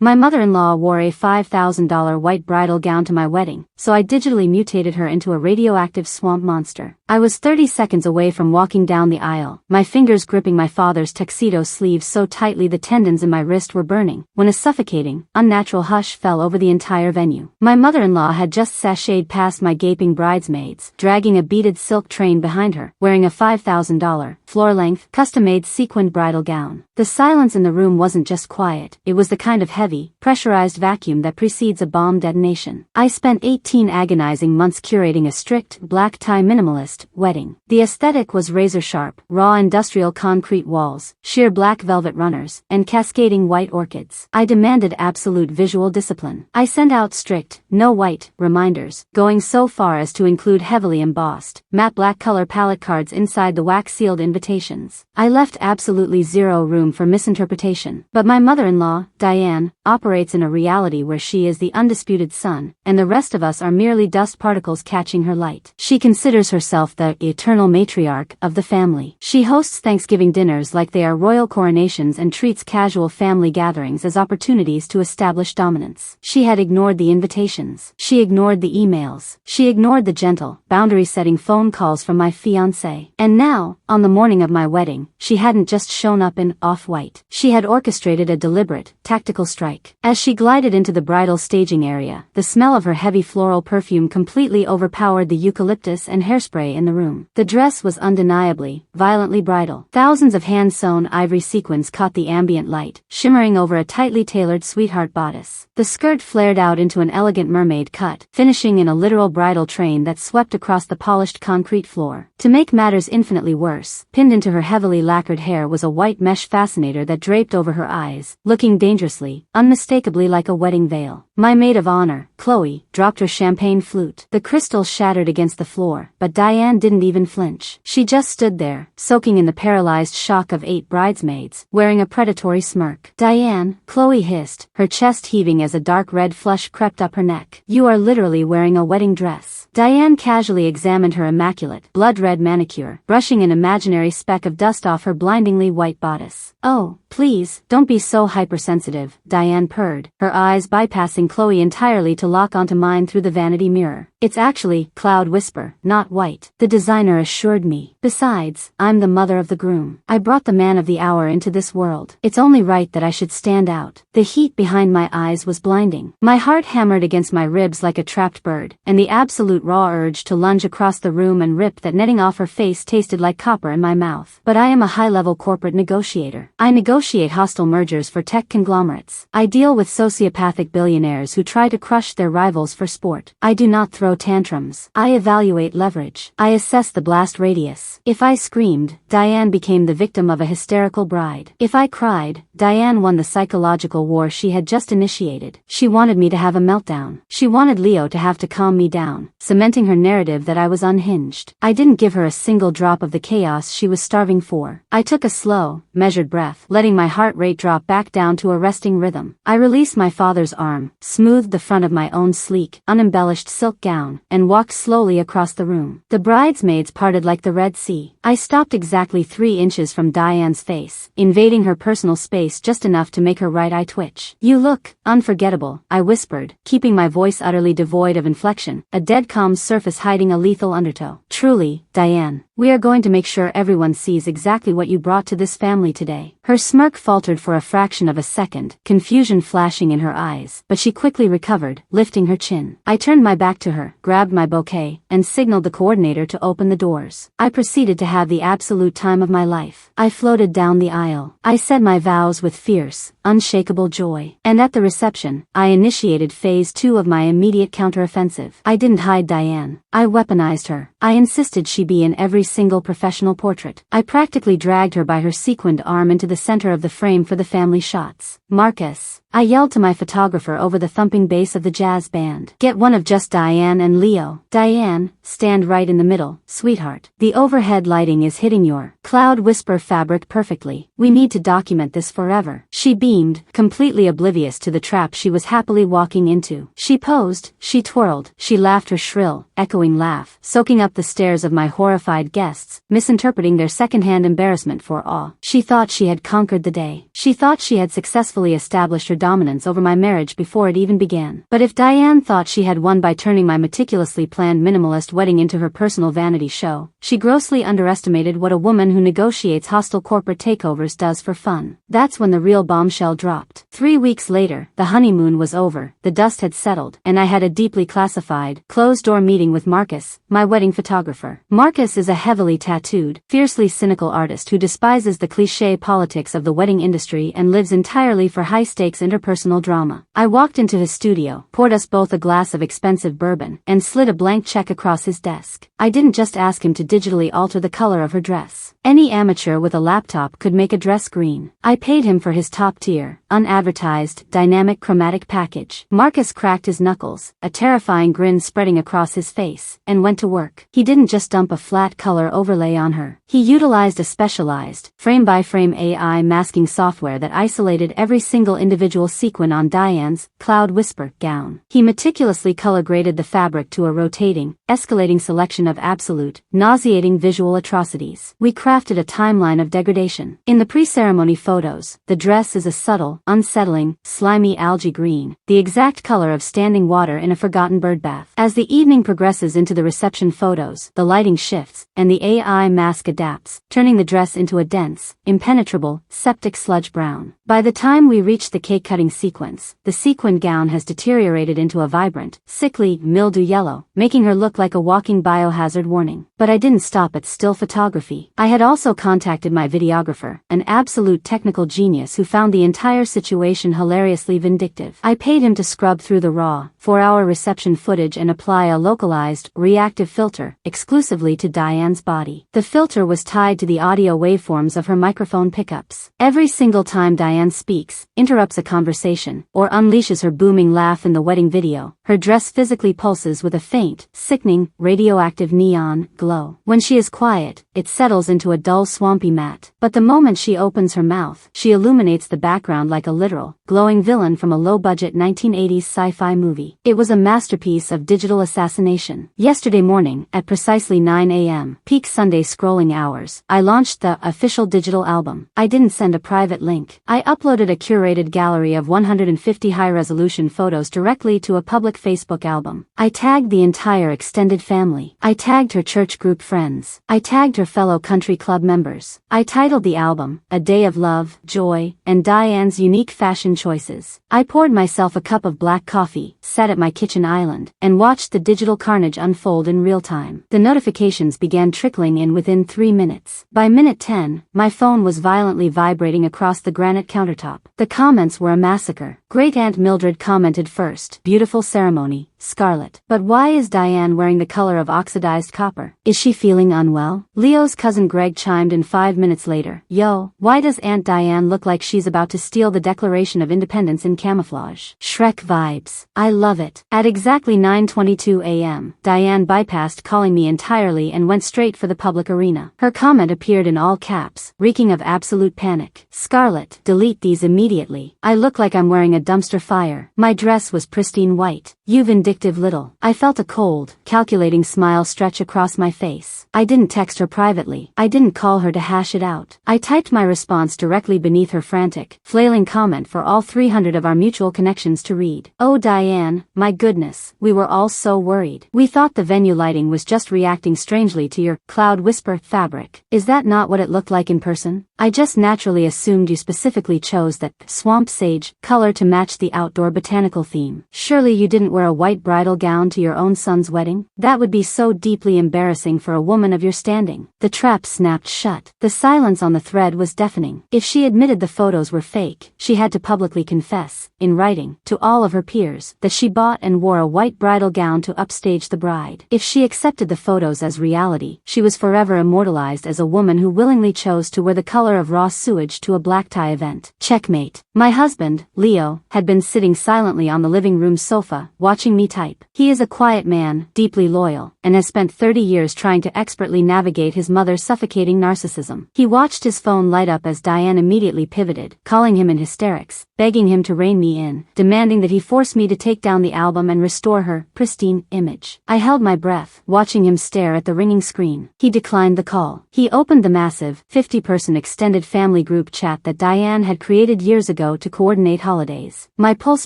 My mother-in-law wore a $5,000 white bridal gown to my wedding, so I digitally mutated her into a radioactive swamp monster. I was 30 seconds away from walking down the aisle, my fingers gripping my father's tuxedo sleeves so tightly the tendons in my wrist were burning, when a suffocating, unnatural hush fell over the entire venue. My mother-in-law had just sashayed past my gaping bridesmaids, dragging a beaded silk train behind her, wearing a $5,000, floor-length, custom-made sequined bridal gown. The silence in the room wasn't just quiet, it was the kind of heavy, pressurized vacuum that precedes a bomb detonation. I spent 18 agonizing months curating a strict, black tie minimalist wedding. The aesthetic was razor-sharp, raw industrial concrete walls, sheer black velvet runners, and cascading white orchids. I demanded absolute visual discipline. I sent out strict, no white, reminders, going so far as to include heavily embossed, matte black color palette cards inside the wax-sealed invitations. I left absolutely zero room for misinterpretation. But my mother-in-law, Diane, operates in a reality where she is the undisputed sun, and the rest of us are merely dust particles catching her light. She considers herself the eternal matriarch of the family. She hosts Thanksgiving dinners like they are royal coronations and treats casual family gatherings as opportunities to establish dominance. She had ignored the invitations. She ignored the emails. She ignored the gentle, boundary-setting phone calls from my fiancé. And now, on the morning of my wedding, she hadn't just shown up in off-white. She had orchestrated a deliberate, tactical strike. As she glided into the bridal staging area, the smell of her heavy floral perfume completely overpowered the eucalyptus and hairspray in the room. The dress was undeniably, violently bridal. Thousands of hand-sewn ivory sequins caught the ambient light, shimmering over a tightly tailored sweetheart bodice. The skirt flared out into an elegant mermaid cut, finishing in a literal bridal train that swept across the polished concrete floor. To make matters infinitely worse, pinned into her heavily lacquered hair was a white mesh fascinator that draped over her eyes, looking dangerously, unmistakably like a wedding veil. My maid of honor, Chloe, dropped her champagne flute. The crystal shattered against the floor, but Diane didn't even flinch. She just stood there, soaking in the paralyzed shock of 8 bridesmaids, wearing a predatory smirk. "Diane," Chloe hissed, her chest heaving as a dark red flush crept up her neck. "You are literally wearing a wedding dress." Diane casually examined her immaculate, blood-red manicure, brushing an imaginary speck of dust off her blindingly white bodice. "Oh, please, don't be so hypersensitive," Diane purred, her eyes bypassing Chloe entirely to lock onto mine through the vanity mirror. "It's actually cloud whisper, not white," the designer assured me. "Besides, I'm the mother of the groom. I brought the man of the hour into this world. It's only right that I should stand out." The heat behind my eyes was blinding. My heart hammered against my ribs like a trapped bird, and the absolute raw urge to lunge across the room and rip that netting off her face tasted like copper in my mouth. But I am a high-level corporate negotiator. I negotiate hostile mergers for tech conglomerates. I deal with sociopathic billionaires who try to crush their rivals for sport. I do not throw tantrums. I evaluate leverage. I assess the blast radius. If I screamed, Diane became the victim of a hysterical bride. If I cried, Diane won the psychological war she had just initiated. She wanted me to have a meltdown. She wanted Leo to have to calm me down, cementing her narrative that I was unhinged. I didn't give her a single drop of the chaos she was starving for. I took a slow, measured breath, letting my heart rate drop back down to a resting rhythm. I released my father's arm, smoothed the front of my own sleek, unembellished silk gown, and walked slowly across the room. The bridesmaids parted like the Red Sea. I stopped exactly 3 inches from Diane's face, invading her personal space just enough to make her right eye twitch. "You look unforgettable," I whispered, keeping my voice utterly devoid of inflection, a dead calm surface hiding a lethal undertow. "Truly, Diane, we are going to make sure everyone sees exactly what you brought to this family today." Her smirk faltered for a fraction of a second, confusion flashing in her eyes, but she quickly recovered, lifting her chin. I turned my back to her, grabbed my bouquet, and signaled the coordinator to open the doors. I proceeded to have the absolute time of my life. I floated down the aisle. I said my vows with fierce, unshakable joy. And at the reception, I initiated phase 2 of my immediate counteroffensive. I didn't hide Diane. I weaponized her. I insisted she be in every single professional portrait. I practically dragged her by her sequined arm into the center of the frame for the family shots. "Marcus," I yelled to my photographer over the thumping bass of the jazz band. "Get one of just Diane and Leo." "Diane, stand right in the middle, sweetheart. The overhead lighting is hitting your cloud whisper fabric perfectly. We need to document this forever." She beamed, completely oblivious to the trap she was happily walking into. She posed, she twirled, she laughed her shrill, echoing laugh, soaking up the stares of my horrified guests, misinterpreting their secondhand embarrassment for awe. She thought she had conquered the day. She thought she had successfully established her dominance over my marriage before it even began. But if Diane thought she had won by turning my meticulously planned minimalist wedding into her personal vanity show, she grossly underestimated what a woman who negotiates hostile corporate takeovers does for fun. That's when the real bombshell dropped. 3 weeks later, the honeymoon was over, the dust had settled, and I had a deeply classified, closed-door meeting with Marcus, my wedding photographer. Marcus is a heavily tattooed, fiercely cynical artist who despises the cliché politics of the wedding industry and lives entirely for high-stakes interpersonal drama. I walked into his studio, poured us both a glass of expensive bourbon, and slid a blank check across his desk. I didn't just ask him to digitally alter the color of her dress. Any amateur with a laptop could make a dress green. I paid him for his top-tier, unadvertised, dynamic chromatic package. Marcus cracked his knuckles, a terrifying grin spreading across his face, and went to work. He didn't just dump a flat color overlay on her. He utilized a specialized, frame-by-frame AI masking software that isolated every single individual sequin on Diane's Cloud Whisper gown. He meticulously color-graded the fabric to a rotating, escalating selection of absolute, nauseating visual atrocities. We crafted a timeline of degradation. In the pre-ceremony photos, the dress is a subtle, unsettling, slimy algae green, the exact color of standing water in a forgotten birdbath. As the evening progresses into the reception photos, the lighting shifts, and the AI mask adapts, turning the dress into a dense, impenetrable, septic sludge brown. By the time we reach the cake-cutting sequence, the sequined gown has deteriorated into a vibrant, sickly, mildew yellow, making her look like a walking biohazard warning. But I didn't stop at still photography. I had also contacted my videographer, an absolute technical genius who found the entire situation hilariously vindictive. I paid him to scrub through the raw, 4-hour reception footage and apply a localized, reactive filter, exclusively to Diane's body. The filter was tied to the audio waveforms of her microphone pickups. Every single time Diane speaks, interrupts a conversation, or unleashes her booming laugh in the wedding video, her dress physically pulses with a faint, sickening, radioactive neon glow. When she is quiet, it settles into a dull swampy matte. But the moment she opens her mouth, she illuminates the background like a literal, glowing villain from a low-budget 1980s sci-fi movie. It was a masterpiece of digital assassination. Yesterday morning, at precisely 9 a.m., peak Sunday scrolling hours, I launched the official digital album. I didn't send a private link. I uploaded a curated gallery of 150 high-resolution photos directly to a public Facebook album. I tagged the entire extended family. I tagged her church group friends. I tagged her fellow country club members. I titled the album, A Day of Love, Joy, and Diane's Unique Fashion Choices. I poured myself a cup of black coffee, sat at my kitchen island, and watched the digital carnage unfold in real time. The notifications began trickling in within 3 minutes. By minute 10, my phone was violently vibrating across the granite countertop. The comments were a massacre. Great Aunt Mildred commented first, "Beautiful ceremony, Scarlet. But why is Diane wearing the color of oxidized copper? Is she feeling unwell?" Leo's cousin Greg chimed in 5 minutes later. "Yo, why does Aunt Diane look like she's about to steal the Declaration of Independence in camouflage? Shrek vibes. I love it." At exactly 9:22 a.m., Diane bypassed calling me entirely and went straight for the public arena. Her comment appeared in all caps, reeking of absolute panic. "Scarlet, delete these immediately. I look like I'm wearing a dumpster fire. My dress was pristine white. You vindictive little." I felt a cold, calculating smile stretch across my face. I didn't text her privately. I didn't call her to hash it out. I typed my response directly beneath her frantic, flailing comment for all 300 of our mutual connections to read. "Oh Diane, my goodness, we were all so worried. We thought the venue lighting was just reacting strangely to your Cloud Whisper fabric. Is that not what it looked like in person? I just naturally assumed you specifically chose that swamp sage color to match the outdoor botanical theme. Surely you didn't wear a white bridal gown to your own son's wedding? That would be so deeply embarrassing for a woman of your standing." The trap snapped shut. The silence on the thread was deafening. If she admitted the photos were fake, she had to publicly confess, in writing, to all of her peers, that she bought and wore a white bridal gown to upstage the bride. If she accepted the photos as reality, she was forever immortalized as a woman who willingly chose to wear the color of raw sewage to a black tie event. Checkmate. My husband, Leo, had been sitting silently on the living room sofa, watching me type. He is a quiet man, deeply loyal, and has spent 30 years trying to expertly navigate his mother's suffocating narcissism. He watched his phone light up as Diane immediately pivoted, calling him in hysterics, begging him to rein me in, demanding that he force me to take down the album and restore her pristine image. I held my breath, watching him stare at the ringing screen. He declined the call. He opened the massive, 50-person extended family group chat that Diane had created years ago to coordinate holidays. My pulse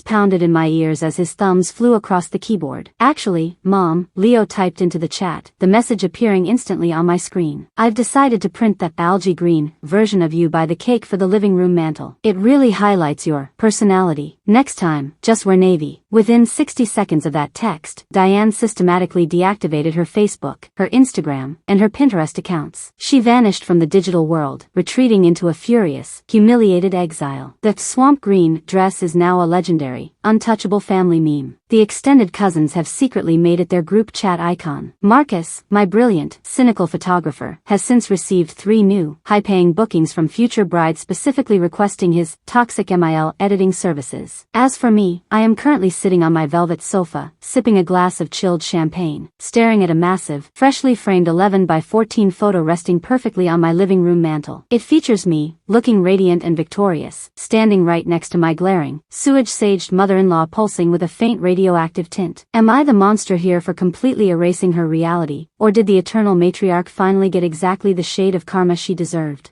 pounded in my ears as his thumbs flew across the keyboard. "Actually, Mom," Leo typed into the chat, the message appearing instantly on my screen. "I've decided to print that algae green version of you by the cake for the living room mantle. It really highlights your personality. Next time, just wear navy." Within 60 seconds of that text, Diane systematically deactivated her Facebook, her Instagram, and her Pinterest accounts. She vanished from the digital world, retreating into a furious, humiliated exile. The swamp green dress is now a legendary, untouchable family meme. The extended cousins have secretly made it their group chat icon. Marcus, my brilliant, cynical photographer, has since received 3 new, high-paying bookings from future brides specifically requesting his toxic MIL editing services. As for me, I am currently sitting on my velvet sofa, sipping a glass of chilled champagne, staring at a massive, freshly framed 11 by 14 photo resting perfectly on my living room mantle. It features me, looking radiant and victorious, standing right next to my glaring, sewage-saged mother-in-law pulsing with a faint radioactive tint. Am I the monster here for completely erasing her reality, or did the eternal matriarch finally get exactly the shade of karma she deserved?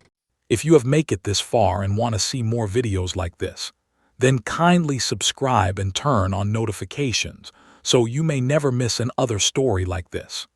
If you have made it this far and want to see more videos like this, then kindly subscribe and turn on notifications so you may never miss another story like this.